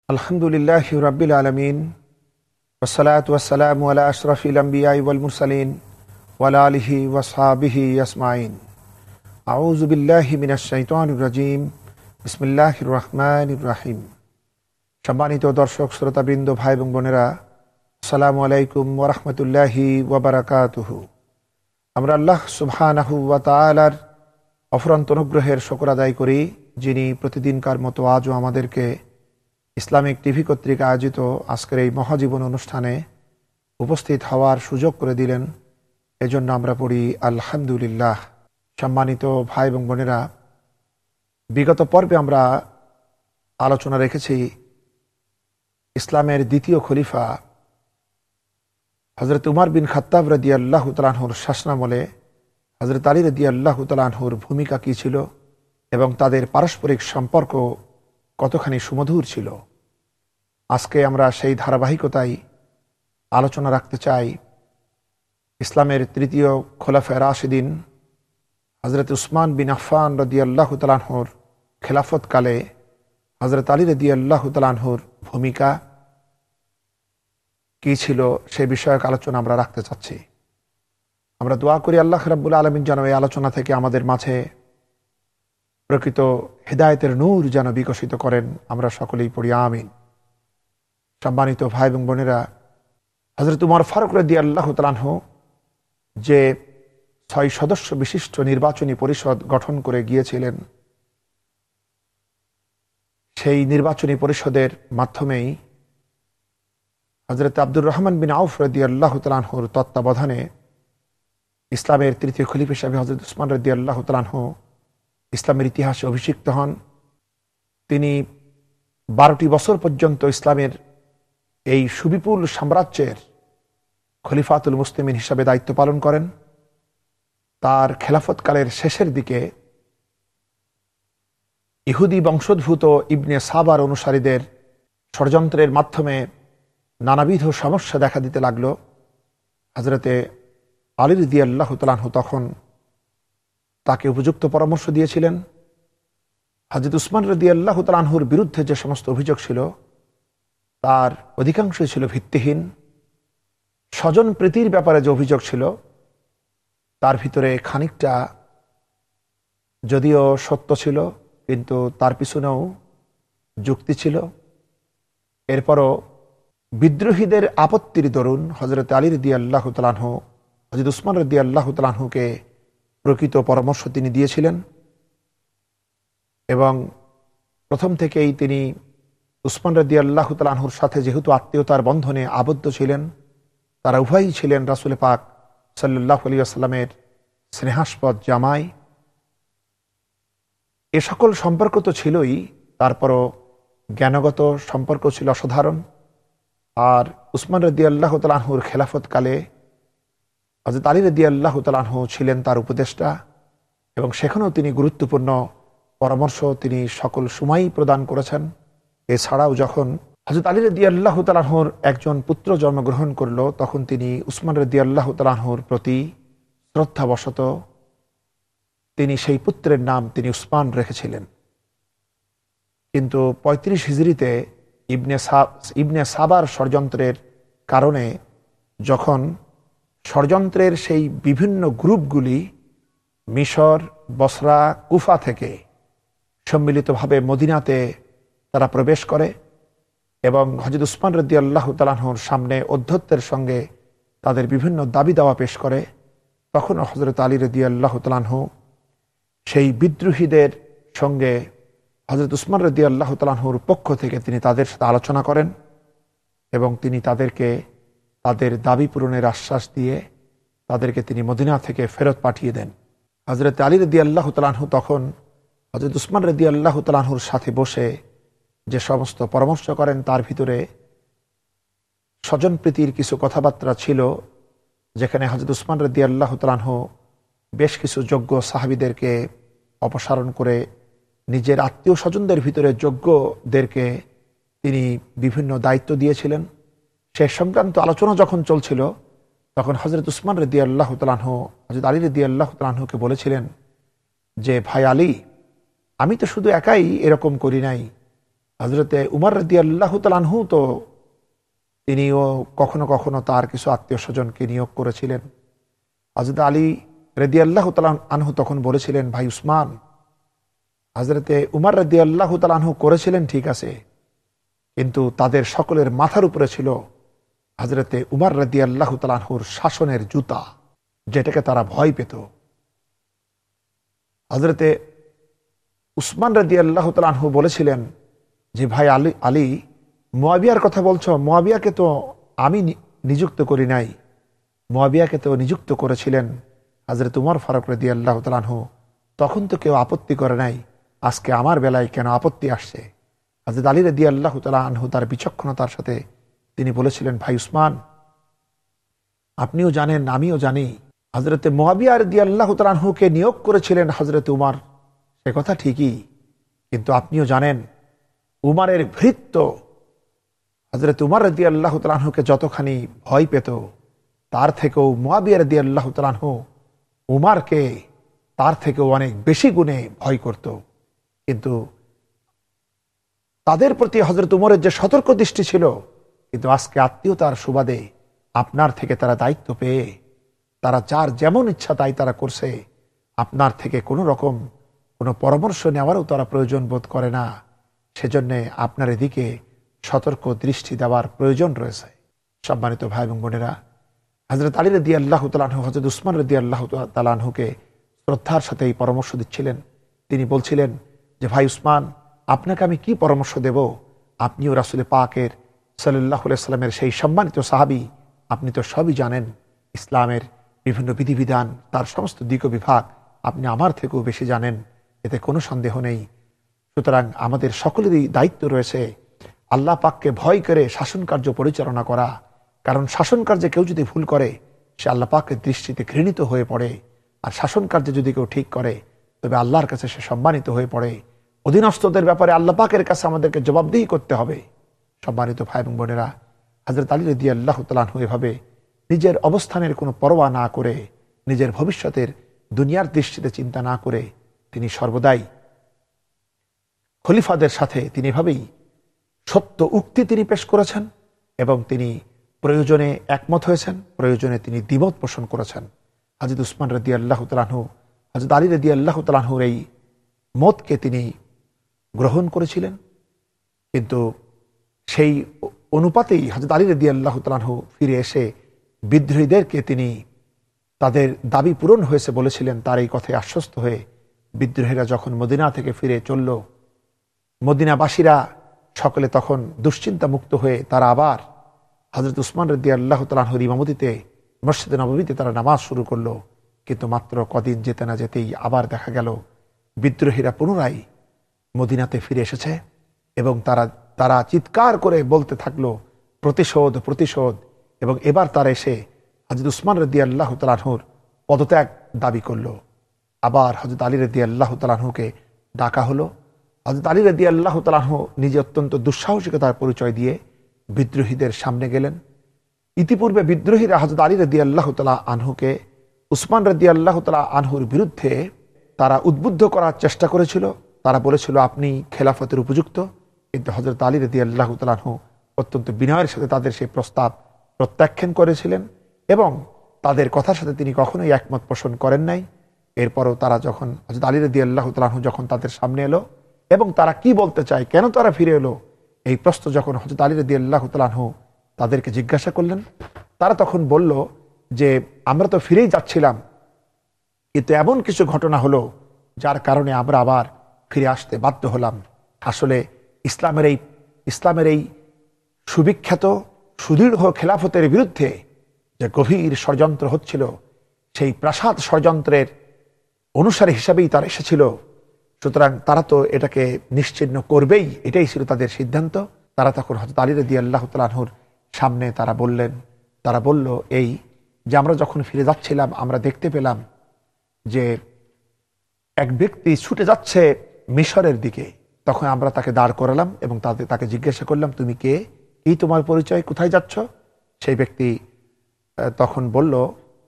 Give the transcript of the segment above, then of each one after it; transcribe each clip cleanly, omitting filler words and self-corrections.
আলহামদুলিল্লাহি রাব্বিল আলামিন ওয়াসসালাতু ওয়াসসালামু আলা আশরাফিল আমবিয়াই ওয়াল মুরসালিন ওয়া আলা আলিহি ওয়া সাহবিহি আজমাইন। আউযু বিল্লাহি মিনাশ শাইতানির রাজিম। বিসমিল্লাহির রহমানির রহিম। সম্মানিত দর্শক শ্রোতাবৃন্দ, ভাই এবং বোনেরা, আসসালামু আলাইকুম ওয়া রাহমাতুল্লাহি ওয়া বারাকাতুহু। আমরা আল্লাহ সুবহানাহু ওয়া তাআলার অফুরন্ত অনুগ্রহের শুকর আদায় করি, যিনি প্রতিদিনকার মতো আজও আমাদেরকে ইসলামিক টিভি কর্তৃক আয়োজিত আজকের এই মহাজীবন অনুষ্ঠানে উপস্থিত হওয়ার সুযোগ করে দিলেন। এজন্য আমরা পড়ি আলহামদুলিল্লাহ। সম্মানিত ভাই এবং বোনেরা, বিগত পর্বে আমরা আলোচনা রেখেছি ইসলামের দ্বিতীয় খলিফা হযরত উমর বিন খাত্তাব রাদিয়াল্লাহু তাআলা আনহুর শাসনামলে হযরত আলী রাদিয়াল্লাহু তাআলা আনহুর ভূমিকা কী ছিল এবং তাদের পারস্পরিক সম্পর্ক কতখানি সুমধুর ছিল। আজকে আমরা সেই ধারাবাহিকতায় আলোচনা রাখতে চাই ইসলামের তৃতীয় খোলাফায়ে রাশিদিন হযরত উসমান বিন আফফান রাদিয়াল্লাহু তাআলা আনহুর খেলাফতকালে হযরত আলী রাদিয়াল্লাহু তাআলা আনহুর ভূমিকা কী ছিল সে বিষয়ক আলোচনা আমরা রাখতে চাচ্ছি। আমরা দোয়া করি আল্লাহ রাব্বুল আলামিন যেন এই আলোচনা থেকে আমাদের মাঝে প্রকৃত হেদায়েতের নূর যেন বিকশিত করেন। আমরা সকলেই পড়ি আমিন। সম্মানিত ভাই এবং বোনেরা, হযরত উমর ফারুক রাদিয়াল্লাহু তাআলা আনহু যে 6 সদস্য বিশিষ্ট নির্বাচনী পরিষদ গঠন করে গিয়েছিলেন, সেই নির্বাচনী পরিষদের মাধ্যমেই হযরত আব্দুর রহমান বিন আউফ রাদিয়াল্লাহু তাআলা আনহুর তত্ত্বাবধানে ইসলামের তৃতীয় খলিফা হিসেবে হযরত উসমান রাদিয়াল্লাহু তাআলা আনহু ইসলামের ইতিহাসে অভিষিক্ত হন। তিনি 12টি বছর পর্যন্ত ইসলামের এই সুবিপুল সাম্রাজ্যের খলিফাতুল মুসলিমিন হিসাবে দায়িত্ব পালন করেন। তার খেলাফতকালের শেষের দিকে ইহুদি বংশোদ্ভূত ইবনে সাবার অনুসারীদের ষড়যন্ত্রের মাধ্যমে নানাবিধ সমস্যা দেখা দিতে লাগলো। হযরতে আলী রাদিয়াল্লাহু তাআলা আনহু তখন তাকে উপযুক্ত পরামর্শ দিয়েছিলেন। হযরত উসমান রাদিয়াল্লাহু তাআলা আনহুর বিরুদ্ধে যে সমস্ত অভিযোগ ছিল তার অধিকাংশই ছিল ভিত্তিহীন। স্বজন প্রীতির ব্যাপারে যে অভিযোগ ছিল তার ভিতরে খানিকটা যদিও সত্য ছিল, কিন্তু তার পিছনেও যুক্তি ছিল। এরপরও বিদ্রোহীদের আপত্তির দরুন হযরত আলী রাদিয়াল্লাহু তাআলা আনহু হযরত উসমান রাদিয়াল্লাহু তাআলা আনহুকে প্রকৃত পরামর্শ তিনি দিয়েছিলেন এবং প্রথম থেকেই তিনি উসমান রাদিয়াল্লাহু তাআলা আনহুর সাথে যেহেতু আত্মীয়তার বন্ধনে আবদ্ধ ছিলেন, তারা উভয়ই ছিলেন রাসূল পাক সাল্লাল্লাহু আলাইহি ওয়াসাল্লামের স্নেহাস্পদ জামাই। এ সকল সম্পর্ক তো ছিলই, তারপরও জ্ঞানগত সম্পর্ক ছিল অসাধারণ। আর উসমান রাদিয়াল্লাহু তাআলা আনহুর খেলাফতকালে হযরত আলী রাদিয়াল্লাহু তাআলা আনহু ছিলেন তার উপদেষ্টা এবং সেখানেও তিনি গুরুত্বপূর্ণ পরামর্শ তিনি সকল সময়ই প্রদান করেছেন। এছাড়াও যখন হযরত আলী রাদিয়াল্লাহু তাআলা আনহুর একজন পুত্র জন্মগ্রহণ করল, তখন তিনি উসমান রাদিয়াল্লাহু তাআলা আনহুর প্রতি শ্রদ্ধাবশত তিনি সেই পুত্রের নাম তিনি উসমান রেখেছিলেন। কিন্তু 35 হিজরিতে ইবনে সাবার ষড়যন্ত্রের কারণে যখন ষড়যন্ত্রের সেই বিভিন্ন গ্রুপগুলি মিশর, বসরা, কুফা থেকে সম্মিলিতভাবে মদিনাতে তারা প্রবেশ করে এবং হযরত উসমান রাদিয়াল্লাহু তাআলা আনহুর সামনে অধ্যত্বের সঙ্গে তাদের বিভিন্ন দাবি দাওয়া পেশ করে, তখন হযরত আলী রাদিয়াল্লাহু তাআলা আনহু সেই বিদ্রোহীদের সঙ্গে হযরত উসমান রাদিয়াল্লাহু তাআলা আনহুর পক্ষ থেকে তিনি তাদের সাথে আলোচনা করেন এবং তিনি তাদেরকে তাদের দাবি পূরণের আশ্বাস দিয়ে তাদেরকে তিনি মদিনা থেকে ফেরত পাঠিয়ে দেন। হযরত আলী রাদিয়াল্লাহু তাআলা আনহু তখন হযরত উসমান রাদিয়াল্লাহু তাআলা আনহুর সাথে বসে যে সমস্ত পরামর্শ করেন তার ভিতরে স্বজনপ্রীতির কিছু কথাবার্তা ছিল, যেখানে হযরত উসমান রাদিয়াল্লাহু তাআলা আনহু বেশ কিছু যোগ্য সাহাবীদেরকে অপসারণ করে নিজের আত্মীয় স্বজনদের ভিতরে যোগ্যদেরকে তিনি বিভিন্ন দায়িত্ব দিয়েছিলেন। সে সংক্রান্ত আলোচনা যখন চলছিল তখন হযরত উসমান রাদিয়াল্লাহু তাআলা আনহু হযরত আলী রাদিয়াল্লাহু তাআলা আনহুকে বলেছিলেন যে, ভাই আলী, আমি তো শুধু একাই এরকম করি নাই, হজরতে উমর রাদিয়াল্লাহু তাআলা আনহু তো তিনিও কখনো কখনো তার কিছু আত্মীয় স্বজনকে নিয়োগ করেছিলেন। হজরত আলী রাদিয়াল্লাহু তাআলা আনহু তখন বলেছিলেন, ভাই উসমান, হজরতে উমর রাদিয়াল্লাহু তাআলা আনহু করেছিলেন ঠিক আছে, কিন্তু তাদের সকলের মাথার উপরে ছিল হজরতে উমর রাদিয়াল্লাহু তাআলা আনহুর শাসনের জুতা, যেটাকে তারা ভয় পেত। হজরতে উসমান রাদিয়াল্লাহু তাআলা আনহু বলেছিলেন যে, ভাই আলী, মুয়াবিয়ার কথা বলছো, মুয়াবিয়াকে তো আমি নিযুক্ত করি নাই, মুয়াবিয়াকে তো নিযুক্ত করেছিলেন হযরত উমর ফারুক রাদিয়াল্লাহু তাআলা আনহু। তখন তো কেউ আপত্তি করে নাই, আজকে আমার বেলায় কেন আপত্তি আসছে? হযরত আলী রাদিয়াল্লাহু তাআলা আনহু তার বিচক্ষণতার সাথে তিনি বলেছিলেন, ভাই উসমান, আপনিও জানেন আমিও জানি হযরতে মুয়াবিয়া রাদিয়াল্লাহু তাআলা আনহুকে নিয়োগ করেছিলেন হযরত উমর, সে কথা ঠিকই, কিন্তু আপনিও জানেন উমরের ভৃত্য হযরত উমর রাদিয়াল্লাহু তাআলা আনহুকে যতখানি ভয় পেত, তার থেকেও মুয়াবিয়া রাদিয়াল্লাহু তাআলা আনহু উমরকে তার থেকেও অনেক বেশি গুণে ভয় করত। কিন্তু তাদের প্রতি হযরত উমরের যে সতর্ক দৃষ্টি ছিল, কিন্তু আজকে আত্মীয়তার সুবাদে আপনার থেকে তারা দায়িত্ব পেয়ে তারা যার যেমন ইচ্ছা তাই তারা করছে, আপনার থেকে কোনো রকম কোনো পরামর্শ নেওয়ারও তারা প্রয়োজন বোধ করে না। সেজন্য আপনার এদিকে সতর্ক দৃষ্টি দেওয়ার প্রয়োজন রয়েছে। সম্মানিত ভাই এবং বোনেরা, হযরত আলী রাদিয়াল্লাহু তাআলা আনহু হযরত উসমান রাদিয়াল্লাহু তাআলা আনহুকে শ্রদ্ধার সাথে এই পরামর্শ দিচ্ছিলেন। তিনি বলছিলেন যে, ভাই উসমান, আপনাকে আমি কি পরামর্শ দেব? আপনিও রাসূল পাকের সাল্লাল্লাহু আলাইহি সাল্লামের সেই সম্মানিত সাহাবী, আপনি তো সবই জানেন, ইসলামের বিভিন্ন বিধিবিধান, তার সমস্ত দিক বিভাগ আপনি আমার থেকেও বেশি জানেন, এতে কোনো সন্দেহ নেই। সুতরাং আমাদের সকলেরই দায়িত্ব রয়েছে আল্লাহ পাককে ভয় করে শাসন কার্য পরিচালনা করা। কারণ শাসন কার্যে কেউ যদি ভুল করে, সে আল্লাহ পাকের দৃষ্টিতে ঘৃণিত হয়ে পড়ে। আর শাসন কার্যে যদি কেউ ঠিক করে, তবে আল্লাহর কাছে সে সম্মানিত হয়ে পড়ে। অধীনস্থদের ব্যাপারে আল্লাহ পাকের কাছে আমাদেরকে জবাবদিহি করতে হবে। সম্মানিত ভাই এবং বোনেরা, হযরত আলী রাদিয়াল্লাহু তাআলা আনহু এভাবে নিজের অবস্থানের কোনো পরোয়া না করে, নিজের ভবিষ্যতের দুনিয়ার দৃষ্টিতে চিন্তা না করে, তিনি সর্বদাই খলিফাদের সাথে তিনি এভাবেই সত্য উক্তি তিনি পেশ করেছেন এবং তিনি প্রয়োজনে একমত হয়েছেন, প্রয়োজনে তিনি দ্বিমত পোষণ করেছেন। হযরত উসমান রাদিয়াল্লাহু তাআলা আনহু হযরত আলী রাদিয়াল্লাহু তাআলা আনহুর এই মতকে তিনি গ্রহণ করেছিলেন, কিন্তু সেই অনুপাতেই হযরত আলী রাদিয়াল্লাহু তাআলা আনহু ফিরে এসে বিদ্রোহীদেরকে তিনি তাদের দাবি পূরণ হয়েছে বলেছিলেন। তার এই কথায় আশ্বস্ত হয়ে বিদ্রোহীরা যখন মদিনা থেকে ফিরে চলল, মদিনাবাসীরা সকলে তখন দুশ্চিন্তা মুক্ত হয়ে তারা আবার হযরত উসমান রাদিয়াল্লাহু তাআলা আনহুর ইমামতিতে মসজিদে নববীতে তারা নামাজ শুরু করলো। কিন্তু মাত্র কদিন যেতে না যেতেই আবার দেখা গেল বিদ্রোহীরা পুনরায় মদিনাতে ফিরে এসেছে এবং তারা চিৎকার করে বলতে থাকলো, প্রতিশোধ প্রতিশোধ। এবং এবার তারা এসে হযরত উসমান রাদিয়াল্লাহু তাআলা আনহুর পদত্যাগ দাবি করলো। আবার হযরত আলী রাদিয়াল্লাহু তাআলা আনহুকে ডাকা হলো। হযরত আলী রাদিয়াল্লাহু তাআলা আনহু নিজে অত্যন্ত দুঃসাহসিকতার পরিচয় দিয়ে বিদ্রোহীদের সামনে গেলেন। ইতিপূর্বে বিদ্রোহীরা হযরত আলী রাদিয়াল্লাহু তাআলা আনহুকে উসমান রাদিয়াল্লাহু তাআলা আনহুর বিরুদ্ধে তারা উদ্বুদ্ধ করার চেষ্টা করেছিল। তারা বলেছিল, আপনি খেলাফতের উপযুক্ত। কিন্তু হযরত আলী রাদিয়াল্লাহু তাআলা আনহু অত্যন্ত বিনয়ের সাথে তাদের সেই প্রস্তাব প্রত্যাখ্যান করেছিলেন এবং তাদের কথার সাথে তিনি কখনোই একমত পোষণ করেন নাই। এরপরও তারা যখন হযরত আলী রাদিয়াল্লাহু তাআলা আনহু যখন তাদের সামনে এলো এবং তারা কি বলতে চায়, কেন তারা ফিরে এলো, এই প্রশ্ন যখন হযরত আলী রাদিয়াল্লাহু তাআলা আনহু তাদেরকে জিজ্ঞাসা করলেন, তারা তখন বলল যে, আমরা তো ফিরেই যাচ্ছিলাম, কিন্তু এমন কিছু ঘটনা হলো যার কারণে আমরা আবার ফিরে আসতে বাধ্য হলাম। আসলে ইসলামের এই সুবিখ্যাত সুদৃঢ় খেলাফতের বিরুদ্ধে যে গভীর ষড়যন্ত্র হচ্ছিল, সেই প্রাসাদ ষড়যন্ত্রের অনুসারী হিসাবেই তারা এসেছিল। সুতরাং তারা তো এটাকে নিশ্চিহ্ন করবেই, এটাই ছিল তাদের সিদ্ধান্ত। তারা তখন হযরত আলী রাদিয়াল্লাহু তাআলা আনহুর সামনে তারা বলল এই যে, আমরা যখন ফিরে যাচ্ছিলাম আমরা দেখতে পেলাম যে এক ব্যক্তি ছুটে যাচ্ছে মিশরের দিকে। তখন আমরা তাকে দাঁড় করালাম এবং তাকে জিজ্ঞাসা করলাম, তুমি কে, কি তোমার পরিচয়, কোথায় যাচ্ছ? সেই ব্যক্তি তখন বলল,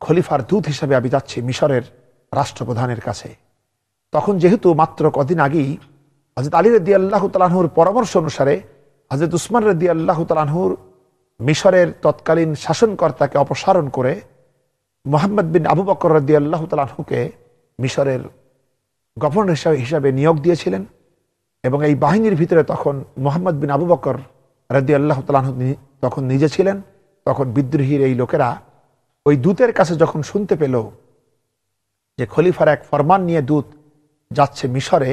খলিফার দূত হিসাবে আমি যাচ্ছি মিশরের রাষ্ট্রপ্রধানের কাছে। তখন যেহেতু মাত্র কদিন আগেই হযরত আলী রাদিয়াল্লাহু তাআলা আনহুর পরামর্শ অনুসারে হযরত উসমান রাদিয়াল্লাহু তাআলা আনহুর মিশরের তৎকালীন শাসনকর্তাকে অপসারণ করে মুহাম্মদ বিন আবু বকর রাদিয়াল্লাহু তাআলা আনহুকে মিশরের গভর্নর হিসাবে নিয়োগ দিয়েছিলেন। এবং এই বাহিনীর ভিতরে তখন মুহাম্মদ বিন আবু বকর রাদিয়াল্লাহু তাআলা আনহু তখন নিজে ছিলেন। তখন বিদ্রোহীর এই লোকেরা ওই দূতের কাছে যখন শুনতে পেল যে খলিফার এক ফরমান নিয়ে দূত যাচ্ছে মিশরে,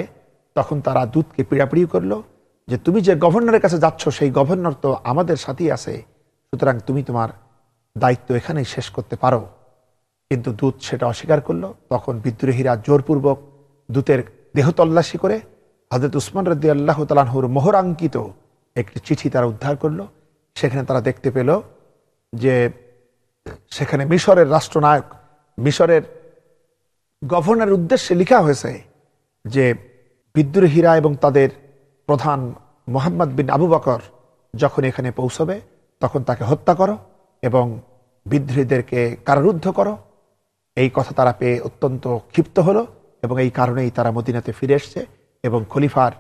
তখন তারা দূতকে পিড়াপিড়ি করলো যে তুমি যে গভর্নরের কাছে যাচ্ছ সেই গভর্নর তো আমাদের সাথেই আছে, সুতরাং তুমি তোমার দায়িত্ব এখানেই শেষ করতে পারো। কিন্তু দূত সেটা অস্বীকার করলো। তখন বিদ্রোহীরা জোরপূর্বক দূতের দেহ তল্লাশি করে হযরত উসমান রাদিয়াল্লাহু তাআলা আনহুর মোহরাঙ্কিত একটি চিঠি তারা উদ্ধার করলো। সেখানে তারা দেখতে পেল যে সেখানে মিশরের রাষ্ট্রনায়ক, মিশরের গভর্নরের উদ্দেশ্যে লেখা হয়েছে যে বিদ্রোহীরা এবং তাদের প্রধান মুহাম্মদ বিন আবু বকর যখন এখানে পৌঁছবে তখন তাকে হত্যা করো এবং বিদ্রোহীদেরকে কারারুদ্ধ করো। এই কথা তারা পেয়ে অত্যন্ত ক্ষিপ্ত হলো এবং এই কারণেই তারা মদিনাতে ফিরে এসছে এবং খলিফার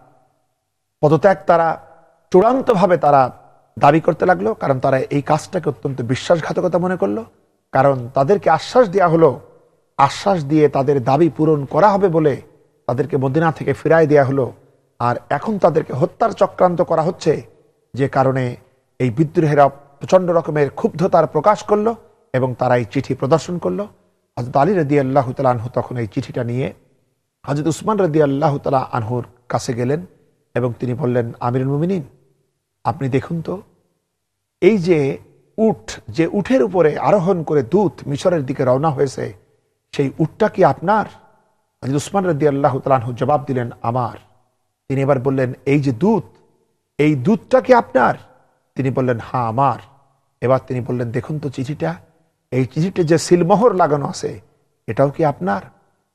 পদত্যাগ তারা চূড়ান্তভাবে তারা দাবি করতে লাগলো, কারণ তারা এই কাজটাকে অত্যন্ত বিশ্বাসঘাতকতা মনে করলো। কারণ তাদেরকে আশ্বাস দেওয়া হলো, আশ্বাস দিয়ে তাদের দাবি পূরণ করা হবে বলে তাদেরকে মদিনা থেকে ফিরায় দেয়া হলো, আর এখন তাদেরকে হত্যার চক্রান্ত করা হচ্ছে, যে কারণে এই বিদ্রোহীরা প্রচন্ড রকমের ক্ষুব্ধতার প্রকাশ করলো এবং তারা এই চিঠি প্রদর্শন করলো। হযরত আলী রাদিয়াল্লাহু তাআলা আনহু তখন এই চিঠিটা নিয়ে হযরত উসমান রাদিয়াল্লাহু তাআলা আনহুর কাছে গেলেন এবং তিনি বললেন, আমিরুল মুমিনিন, আপনি দেখুন তো, এই যে উটের উপরে আরোহণ করে দূত মিশরের দিকে রওনা হয়েছে, সেই উটটা কি আপনার? হযরত উসমান রাদিয়াল্লাহু তাআলা আনহু জবাব দিলেন, আমার। তিনি এবার বললেন, এই যে দূত, এই দূতটা কি আপনার? তিনি বললেন, হ্যাঁ আমার। এবার তিনি বললেন, দেখুন তো চিঠিটা, এই চিঠিতে যে সিলমোহর লাগানো আছে এটাও কি আপনার?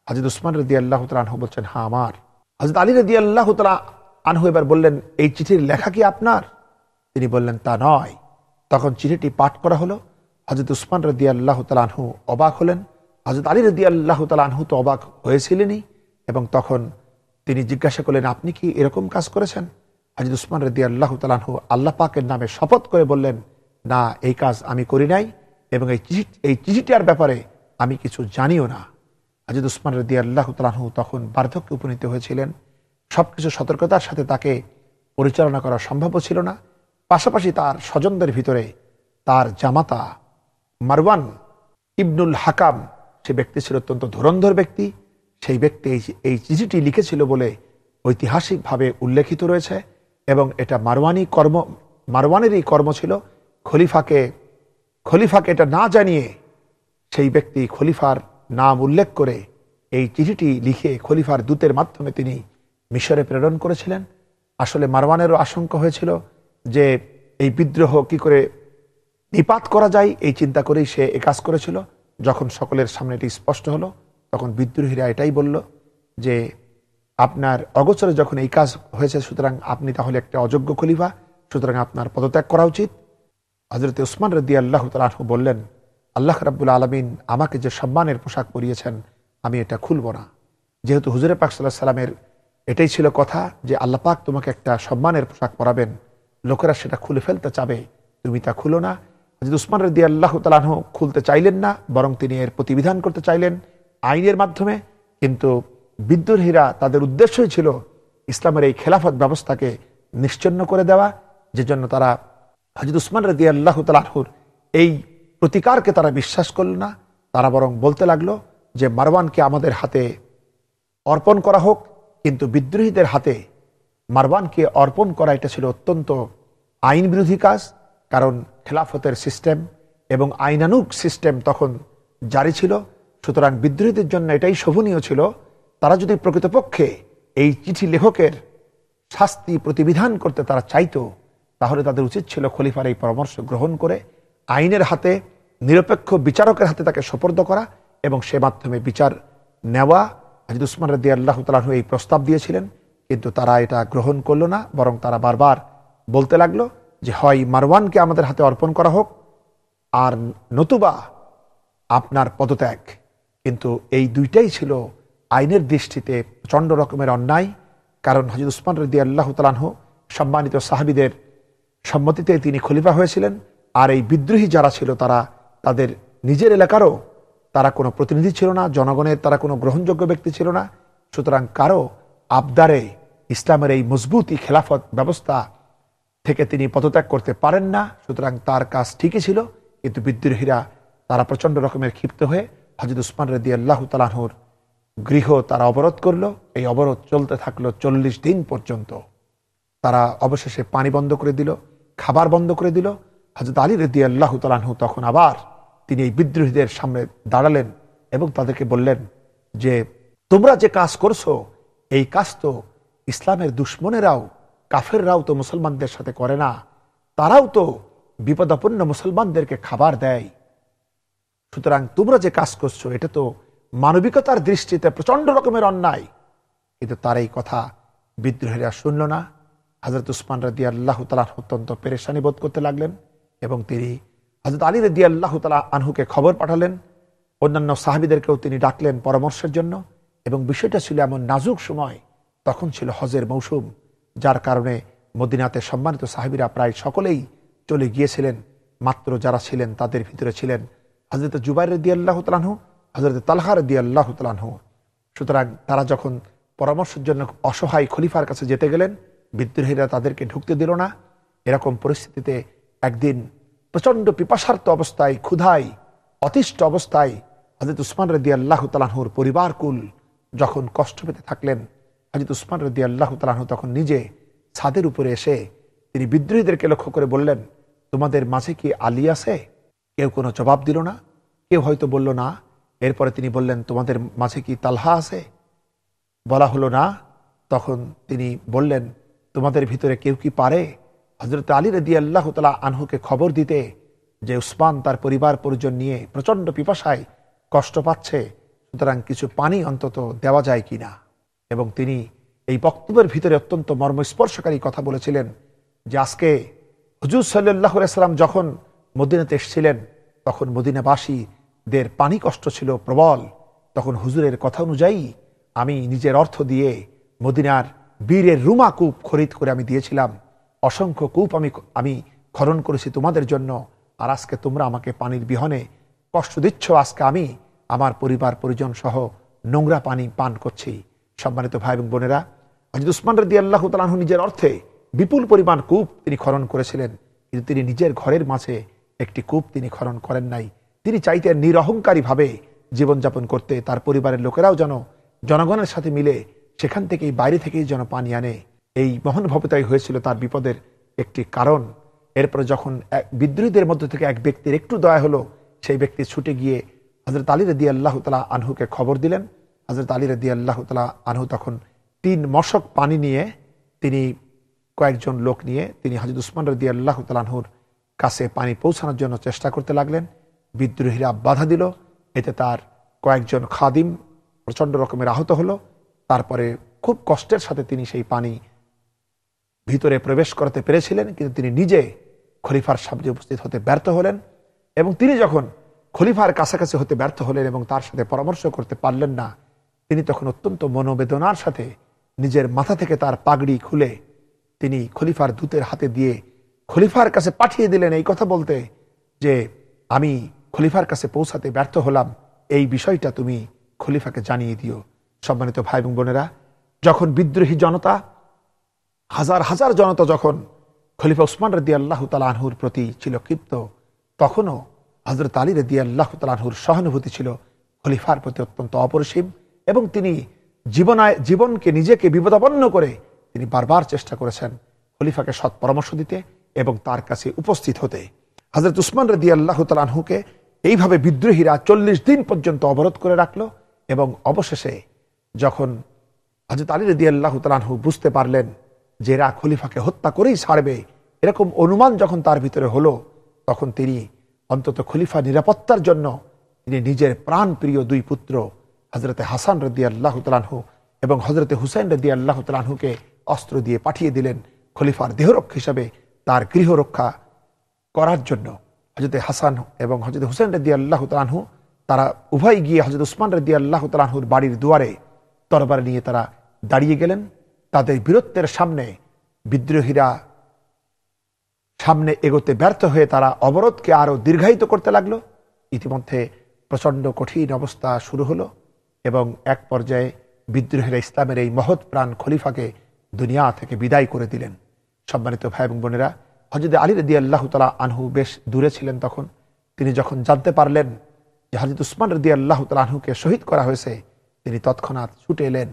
হযরত উসমান রাদিয়াল্লাহু তাআলা আনহু বলছেন, হ্যাঁ আমার। হযরত আলী রাদিয়াল্লাহু তাআলা আনহু এবার বললেন, এই চিঠির লেখা কি আপনার? তিনি বললেন, তা নয়। তখন চিঠিটি পাঠ করা হলো। হযরত উসমান রাদিয়াল্লাহু তাআলা আনহু অবাক হলেন। হযরত আলী রাদিয়াল্লাহু তাআলা আনহু তো অবাক হয়েছিলেনই, এবং তখন তিনি জিজ্ঞাসা করলেন, আপনি কি এরকম কাজ করেছেন? হযরত উসমান রাদিয়াল্লাহু তাআলা আনহু আল্লাহ পাকের নামে শপথ করে বললেন, না, এই কাজ আমি করি নাই এবং এই চিঠিটার ব্যাপারে আমি কিছু জানিও না। হযরত উসমান রাদিয়াল্লাহু তাআলা আনহু তখন বার্ধক্যে উপনীত হয়েছিলেন। সবকিছু সতর্কতার সাথে তাকে পরিচালনা করা সম্ভব ছিল না। পাশাপাশি তার স্বজনদের ভিতরে তার জামাতা মারওয়ান ইবনুল হাকাম, সে ব্যক্তি ছিল অত্যন্ত ধুরন্ধর ব্যক্তি। সেই ব্যক্তি এই চিঠিটি লিখেছিল বলে ঐতিহাসিকভাবে উল্লেখিত রয়েছে, এবং এটা মারওয়ানেরই কর্ম ছিল। খলিফাকে এটা না জানিয়ে সেই ব্যক্তি খলিফার নাম উল্লেখ করে এই চিঠিটি লিখে খলিফার দূতের মাধ্যমে তিনি মিশরে প্রেরণ করেছিলেন। আসলে মারওয়ানেরও আশঙ্কা হয়েছিল যে এই বিদ্রোহ কি করে নিপাত করা যায়, এই চিন্তা করেই সে এ কাজ করেছিল। যখন সকলের সামনে এটি স্পষ্ট হলো, তখন বিদ্রোহীরা এটাই বলল যে আপনার অগোচরে যখন এই কাজ হয়েছে, সুতরাং আপনি তাহলে একটা অযোগ্য খলিফা, সুতরাং আপনার পদত্যাগ করা উচিত। হযরত উসমান রাদিয়াল্লাহু তাআলা আনহু বললেন, আল্লাহ রাব্বুল আলামিন আমাকে যে সম্মানের পোশাক পরিয়েছেন, আমি এটা খুলব না। যেহেতু হুজুরে পাক সাল্লাল্লাহু আলাইহি সাল্লামের এটাই ছিল কথা যে আল্লাহ পাক তোমাকে একটা সম্মানের পোশাক পরাবেন, লোকেরা সেটা খুলে ফেলতে চাবে, তুমি তা খুলো না। হযরত উসমান রাদিয়াল্লাহু তাআলা আনহু খুলতে চাইলেন না, বরং তিনি এর প্রতিবিধান করতে চাইলেন আইনের মাধ্যমে। কিন্তু বিদ্রোহীরা, তাদের উদ্দেশ্যই ছিল ইসলামের এই খেলাফত ব্যবস্থাকে নিশ্চিহ্ন করে দেওয়া, যে জন্য তারা হযরত উসমান রাদিয়াল্লাহু তাআলা আনহুর এই প্রতিকারকে তারা বিশ্বাস করল না। তারা বরং বলতে লাগলো যে মারওয়ানকে আমাদের হাতে অর্পণ করা হোক। কিন্তু বিদ্রোহীদের হাতে মারওয়ানকে অর্পণ করা এটা ছিল অত্যন্ত আইন বিরোধী কাজ, কারণ খেলাফতের সিস্টেম এবং আইনানুগ সিস্টেম তখন জারি ছিল। সুতরাং বিদ্রোহীদের জন্য এটাই শোভনীয় ছিল, তারা যদি প্রকৃতপক্ষে এই চিঠি লেখকের শাস্তি প্রতিবিধান করতে তারা চাইতো, তাহলে তাদের উচিত ছিল খলিফার এই পরামর্শ গ্রহণ করে আইনের হাতে, নিরপেক্ষ বিচারকের হাতে তাকে সোপর্দ করা এবং সে মাধ্যমে বিচার নেওয়া। হযরত উসমান রাদিয়াল্লাহু তাআলা আনহু এই প্রস্তাব দিয়েছিলেন, কিন্তু তারা এটা গ্রহণ করলো না, বরং তারা বারবার বলতে লাগলো যে হয় মারওয়ানকে আমাদের হাতে অর্পণ করা হোক, আর নতুবা আপনার পদত্যাগ। কিন্তু এই দুইটাই ছিল আইনের দৃষ্টিতে প্রচন্ড রকমের অন্যায়, কারণ হযরত উসমান রাদিয়াল্লাহু তাআলা আনহু সম্মানিত সাহাবীদের সম্মতিতে তিনি খলিফা হয়েছিলেন। আর এই বিদ্রোহী যারা ছিল তারা তাদের নিজের এলাকারও তারা কোনো প্রতিনিধি ছিল না, জনগণের তারা কোনো গ্রহণযোগ্য ব্যক্তি ছিল না। সুতরাং কারো আবদারে ইসলামের এই মজবুতি খেলাফত ব্যবস্থা থেকে তিনি পদত্যাগ করতে পারেন না। সুতরাং তার কাজ ঠিকই ছিল, কিন্তু বিদ্রোহীরা তারা প্রচন্ড রকমের ক্ষিপ্ত হয়ে হযরত উসমান রাদিয়াল্লাহু তাআলা আনহুর গৃহ তারা অবরোধ করলো। এই অবরোধ চলতে থাকলো 40 দিন পর্যন্ত। তারা অবশেষে পানি বন্ধ করে দিল, খাবার বন্ধ করে দিল। হযরত আলী রাদিয়াল্লাহু তাআলা আনহু তখন আবার তিনি এই বিদ্রোহীদের সামনে দাঁড়ালেন এবং তাদেরকে বললেন যে তোমরা যে কাজ করছো এই কাজ তো ইসলামের দুশ্মনেরাও কাফেররাও তো মুসলমানদের সাথে করে না, তারাও তো বিপদাপন্ন মুসলমানদেরকে খাবার দেয়। সুতরাং তোমরা যে কাজ করছো এটা তো মানবিকতার দৃষ্টিতে প্রচন্ড রকমের অন্যায়। কিন্তু তার এই কথা বিদ্রোহীরা শুনল না। হযরত উসমান রাদিয়াল্লাহু তাআলা অত্যন্ত পেরেশানি বোধ করতে লাগলেন এবং তিনি হযরত আলী রাদিয়াল্লাহু তাআলা আনহুকে খবর পাঠালেন। অন্যান্য সাহাবীদেরকেও তিনি ডাকলেন পরামর্শের জন্য। এবং বিষয়টা ছিল এমন নাজুক সময়, তখন ছিল হজের মৌসুম, যার কারণে মদিনাতে সম্মানিত সাহাবীরা প্রায় সকলেই চলে গিয়েছিলেন। মাত্র যারা ছিলেন তাদের ভিতরে ছিলেন হযরত জুবাইর রাদিয়াল্লাহু তাআলা আনহু, হযরত তালহা রাদিয়াল্লাহু তাআলা আনহু। সুতরাং তারা যখন পরামর্শের জন্য অসহায় খলিফার কাছে যেতে গেলেন, বিদ্রোহীরা তাদেরকে ঢুকতে দিল না। এরকম পরিস্থিতিতে একদিন প্রচন্ড পিপাসার্ত অবস্থায়, ক্ষুধায় অতিষ্ঠ অবস্থায় হযরত উসমান রাদিয়াল্লাহু তাআলা আনহুর পরিবারকুল যখন কষ্ট পেতে থাকলেন, হযরত উসমান রাদিয়াল্লাহু তাআলা আনহু তখন নিজে ছাদের উপরে এসে তিনি বিদ্রোহীদেরকে লক্ষ্য করে বললেন, তোমাদের মাঝে কি আলী আছে? কেউ কোনো জবাব দিল না, কেউ হয়তো বলল না। এরপরে তিনি বললেন, তোমাদের মাঝে কি তালহা আছে? বলা হলো না। তখন তিনি বললেন, তোমাদের ভিতরে কেউ কি পারে হযরত আলী রাদিয়াল্লাহু তাআলা আনহুকে খবর দিতে যে উসমান তার পরিবার পরিজন নিয়ে প্রচন্ড পিপাসায় কষ্ট পাচ্ছে, সুতরাং কিছু পানি অন্তত দেওয়া যায় কিনা। এবং তিনি এই বক্তব্যের ভিতরে অত্যন্ত মর্মস্পর্শকারী কথা বলেছিলেন যে আজকে হুজুর সাল্লাল্লাহু আলাইহি সাল্লাম যখন মদিনাতে এসেছিলেন তখন মদিনাবাসীদের পানি কষ্ট ছিল প্রবল। তখন হুজুরের কথা অনুযায়ী আমি নিজের অর্থ দিয়ে মদিনার বীরের রুমা কূপ খরিদ করে আমি দিয়েছিলাম। অসংখ্য কূপ আমি খনন করেছি তোমাদের জন্য। আর আজকে তোমরা আমাকে পানির বিহনে কষ্ট দিচ্ছ। আজকে আমি আমার পরিবার পরিজন সহ নোংরা পানি পান করছি। সম্মানিত ভাই এবং বোনেরা, হযরত উসমান রাদিয়াল্লাহু তাআলা আনহু নিজের অর্থে বিপুল পরিমাণ কূপ তিনি খনন করেছিলেন, কিন্তু তিনি নিজের ঘরের মাঝে একটি কূপ তিনি খনন করেন নাই। তিনি চাইতেন নিরহংকারী ভাবে জীবনযাপন করতে, তার পরিবারের লোকেরাও যেন জনগণের সাথে মিলে সেখান থেকেই বাইরে থেকেই যেন পানি আনে। এই মহানুভবতাই হয়েছিল তার বিপদের একটি কারণ। এরপরে যখন বিদ্রোহীদের মধ্য থেকে এক ব্যক্তির একটু দয়া হলো, সেই ব্যক্তি ছুটে গিয়ে হযরত আলী রাদিয়াল্লাহু তাআলা আনহুকে খবর দিলেন। হযরত আলী রাদিয়াল্লাহু তাআলা আনহু তখন 3 মশক পানি নিয়ে তিনি কয়েকজন লোক নিয়ে তিনি হযরত উসমান রাদিয়াল্লাহু তাআলা আনহুর কাছে পানি পৌঁছানোর জন্য চেষ্টা করতে লাগলেন। বিদ্রোহীরা বাধা দিল। এতে তার কয়েকজন খাদিম প্রচন্ড রকমের আহত হলো। তারপরে খুব কষ্টের সাথে তিনি সেই পানি ভিতরে প্রবেশ করতে পেরেছিলেন, কিন্তু তিনি নিজে খলিফার সামনে উপস্থিত হতে ব্যর্থ হলেন। এবং তিনি যখন খলিফার কাছাকাছি হতে ব্যর্থ হলেন এবং তার সাথে পরামর্শ করতে পারলেন না, তিনি তখন অত্যন্ত মনোবেদনার সাথে নিজের মাথা থেকে তার পাগড়ি খুলে তিনি খলিফার দূতের হাতে দিয়ে খলিফার কাছে পাঠিয়ে দিলেন এই কথা বলতে যে আমি খলিফার কাছে পৌঁছাতে ব্যর্থ হলাম, এই বিষয়টা তুমি খলিফাকে জানিয়ে দিও। সম্মানিত ভাই এবং বোনেরা, যখন বিদ্রোহী জনতা হাজার হাজার জনতা যখন খলিফা উসমান রাদিয়াল্লাহু তাআলা আনহুর প্রতি ছিল ক্ষিপ্ত, তখনও হযরত আলী রাদিয়াল্লাহু তাআলা আনহুর সহানুভূতি ছিল খলিফার প্রতি অত্যন্ত অপরিসীম। এবং তিনি জীবনকে নিজেকে বিপদাপন্ন করে তিনি বারবার চেষ্টা করেছেন খলিফাকে সৎ পরামর্শ দিতে এবং তার কাছে উপস্থিত হতে। হযরত উসমান রাদিয়াল্লাহু তাআলা আনহুকে এইভাবে বিদ্রোহীরা 40 দিন পর্যন্ত অবরোধ করে রাখলো। এবং অবশেষে যখন হযরত আলী রাদিয়াল্লাহু তাআলা আনহু বুঝতে পারলেন যে এরা খলিফাকে হত্যা করেই ছাড়বে, এরকম অনুমান যখন তার ভিতরে হলো, তখন তিনি অন্তত খলিফা নিরাপত্তার জন্য তিনি নিজের প্রাণ প্রিয় 2 পুত্র হযরতে হাসান রাদিয়াল্লাহু তাআলা আনহু এবং হযরতে হুসাইন রাদিয়াল্লাহু তাআলা আনহুকে অস্ত্র দিয়ে পাঠিয়ে দিলেন খলিফার দেহরক্ষা হিসাবে তার গৃহ রক্ষা করার জন্য। হযরতে হাসান এবং হযরতে হুসাইন রাদিয়াল্লাহু তাআলা আনহু তারা উভয় গিয়ে হযরত উসমান রাদিয়াল্লাহু তাআলা আনহুর বাড়ির দুয়ারে তরবারি নিয়ে তারা দাঁড়িয়ে গেলেন। তাদের বীরত্বের সামনে বিদ্রোহীরা সামনে এগোতে ব্যর্থ হয়ে তারা অবরোধকে আরো দীর্ঘায়িত করতে লাগলো। ইতিমধ্যে প্রচন্ড কঠিন অবস্থা শুরু হলো এবং এক পর্যায়ে বিদ্রোহীরা ইসলামের এই মহৎ প্রাণ খলিফাকে দুনিয়া থেকে বিদায় করে দিলেন। সম্মানিত ভাই এবং বোনেরা, হযরত আলী রাদিয়াল্লাহু তাআলা আনহু বেশ দূরে ছিলেন তখন। তিনি যখন জানতে পারলেন যে হযরত উসমান রাদিয়াল্লাহু তাআলা আনহুকে শহীদ করা হয়েছে, তিনি তৎক্ষণাৎ ছুটে এলেন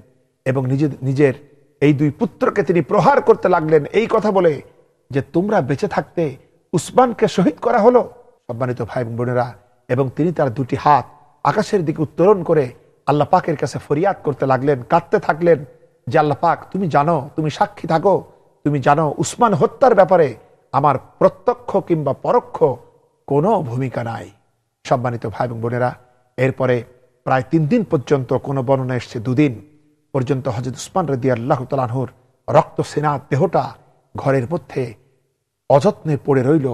এবং নিজের এই দুই পুত্রকে তিনি প্রহার করতে লাগলেন, এই কথা বলে যে তোমরা বেঁচে থাকতে উসমানকে শহীদ করা হলো। সম্মানিত ভাই এবং বোনেরা, এবং তিনি তার দুটি হাত আকাশের দিকে উত্তোলন করে আল্লাহ পাকের কাছে ফরিয়াদ করতে লাগলেন, কাঁদতে থাকলেন যে আল্লাহ পাক, তুমি জানো, তুমি সাক্ষী থাকো, তুমি জানো উসমান হত্যার ব্যাপারে আমার প্রত্যক্ষ কিংবা পরোক্ষ কোনো ভূমিকা নাই। সম্মানিত ভাই এবং বোনেরা, এরপরে প্রায় 3 দিন পর্যন্ত, কোনো বর্ণনা এসছে 2 দিন পর্যন্ত হযরত উসমান রাদিয়াল্লাহু তাআলা আনহুর রক্ত সেনা দেহটা ঘরের মধ্যে অযত্নে পড়ে রইল।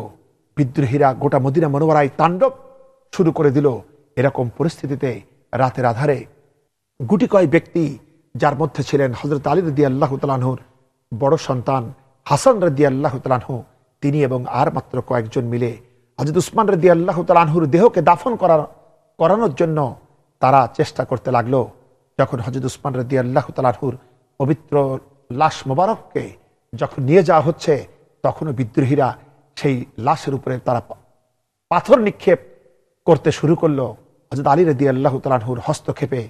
বিদ্রোহীরা গোটা মদিনা মনোয়ারায় তাণ্ডব শুরু করে দিল। এরকম পরিস্থিতিতে রাতের আধারে গুটি কয় ব্যক্তি, যার মধ্যে ছিলেন হযরত আলী রাদিয়াল্লাহু তাআলা আনহুর বড় সন্তান হাসান রাদিয়াল্লাহু তাআলা আনহু, তিনি এবং আর মাত্র কয়েকজন মিলে হযরত উসমান রাদিয়াল্লাহু তাআলা আনহুর দেহকে দাফন করানোর জন্য তারা চেষ্টা করতে লাগলো। যখন হযরত উসমান রাদিয়াল্লাহু তাআলা আনহুর পবিত্র লাশ মোবারককে যখন নিয়ে যাওয়া হচ্ছে, তখনও বিদ্রোহীরা সেই লাশের উপরে তারা পাথর নিক্ষেপ করতে শুরু করলো হযরত আলী রাদিয়াল্লাহু তাআলা আনহুর হস্তক্ষেপে।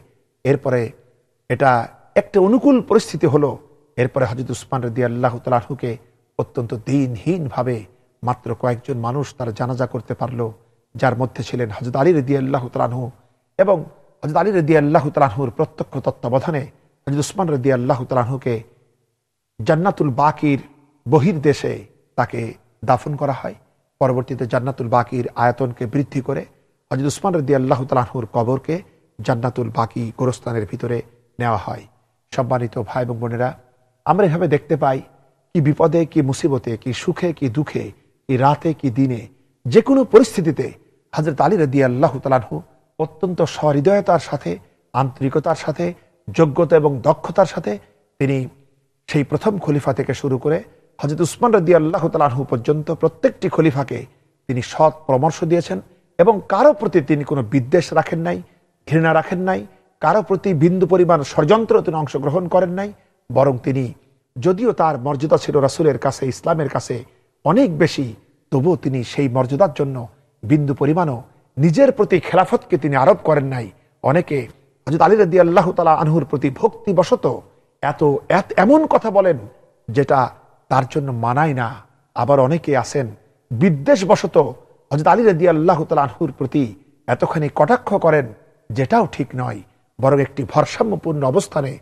এরপরে এটা একটা অনুকূল পরিস্থিতি হলো। এরপরে হযরত উসমান রাদিয়াল্লাহু তাআলা আনহুকে অত্যন্ত দিনহীন ভাবে মাত্র কয়েকজন মানুষ তার জানাজা করতে পারলো, যার মধ্যে ছিলেন হযরত আলী রাদিয়াল্লাহু তাআলা আনহু। এবং হযরত আলী রাদিয়াল্লাহু তাআলা আনহুর প্রত্যক্ষ তত্ত্বাবধানে হযরত উসমান রাদিয়াল্লাহু তাআলা আনহুকে জান্নাতুল বাকির বহির্দেশে তাকে দাফন করা হয়। পরবর্তীতে জান্নাতুল বাকির আয়তনকে বৃদ্ধি করে হযরত উসমান রাদিয়াল্লাহু তাআলা আনহুর কবরকে জান্নাতুল বাকি গোরস্থানের ভিতরে নেওয়া হয়। সম্মানিত ভাই এবং বোনেরা, আমরা এভাবে দেখতে পাই কি বিপদে, কি মুসিবতে, কি সুখে, কি দুঃখে, কি রাতে, কি দিনে, যে কোনো পরিস্থিতিতে হযরত আলী রাদিয়াল্লাহু তাআলা আনহু অত্যন্ত সহৃদয়তার সাথে, আন্তরিকতার সাথে, যোগ্যতা এবং দক্ষতার সাথে তিনি সেই প্রথম খলিফা থেকে শুরু করে হযরত উসমান রাদিয়াল্লাহু তাআলা আনহু পর্যন্ত প্রত্যেকটি খলিফাকে তিনি সৎ পরামর্শ দিয়েছেন এবং কারো প্রতি তিনি কোনো বিদ্বেষ রাখেন নাই, ঘৃণা রাখেন নাই, কারো প্রতি বিন্দু পরিমাণ ষড়যন্ত্র তিনি অংশগ্রহণ করেন নাই। বরং তিনি, যদিও তার মর্যাদা ছিল রাসূলের কাছে, ইসলামের কাছে অনেক বেশি, তবুও তিনি সেই মর্যাদার জন্য বিন্দু পরিমাণও নিজের প্রতি খেলাফতকে তিনি আরোপ করেন নাই। অনেকে হযরত আলী রাদিয়াল্লাহু তাআলা আনহুর প্রতি ভক্তিবশত এমন কথা বলেন যেটা তার জন্য মানায় না। আবার অনেকে আছেন বিদ্বেষবশত হযরত আলী রাদিয়াল্লাহু তাআলা আনহুর প্রতি এতখানি কটাক্ষ করেন, যেটাও ঠিক নয়। বরং একটি ভারসাম্যপূর্ণ অবস্থানে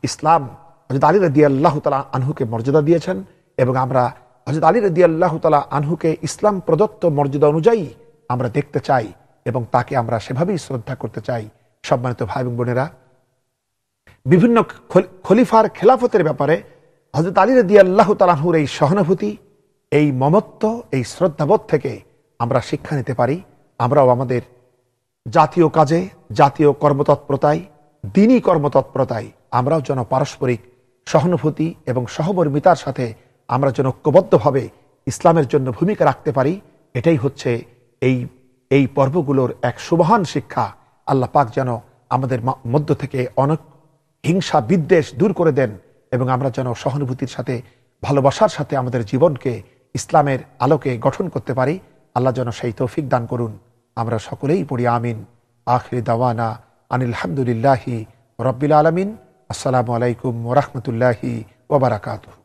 ইসলাম হযরত আলী রাদিয়াল্লাহু তাআলা আনহুকে মর্যাদা দিয়েছেন এবং আমরা হযরত আলী রাদিয়াল্লাহু তাআলা আনহুকে ইসলাম প্রদত্ত মর্যাদা অনুযায়ী আমরা দেখতে চাই এবং তাকে আমরা সেভাবেই শ্রদ্ধা করতে চাই। সম্মানিত ভাই এবং বোনেরা, বিভিন্ন খলিফার খেলাফতের ব্যাপারে হযরত আলী রাদিয়াল্লাহু তাআলা আনহুর এই সহানুভূতি, এই মমত্ব, এই শ্রদ্ধাবোধ থেকে আমরা শিক্ষা নিতে পারি। আমরাও আমাদের জাতীয় কাজে, জাতীয় কর্মতৎপরতায়, দ্বীনি কর্মতৎপরতায় আমরাও যেন পারস্পরিক সহানুভূতি এবং সহমর্মিতার সাথে আমরা যেন ঐক্যবদ্ধভাবে ইসলামের জন্য ভূমিকা রাখতে পারি। এটাই হচ্ছে এই পর্বগুলোর এক সুবহান শিক্ষা। আল্লাহ পাক যেন আমাদের মধ্য থেকে অনেক হিংসা, বিদ্বেষ দূর করে দেন এবং আমরা যেন সহানুভূতির সাথে, ভালোবাসার সাথে আমাদের জীবনকে ইসলামের আলোকে গঠন করতে পারি। আল্লাহ যেন সেই তৌফিক দান করুন। আমরা সকলেই পড়ি আমিন। আখির দাওয়ানা আনিল হামদুলিল্লাহি রাব্বিল আলামিন। আসসালামু আলাইকুম ওয়া রাহমাতুল্লাহি ওয়া বারাকাতুহু।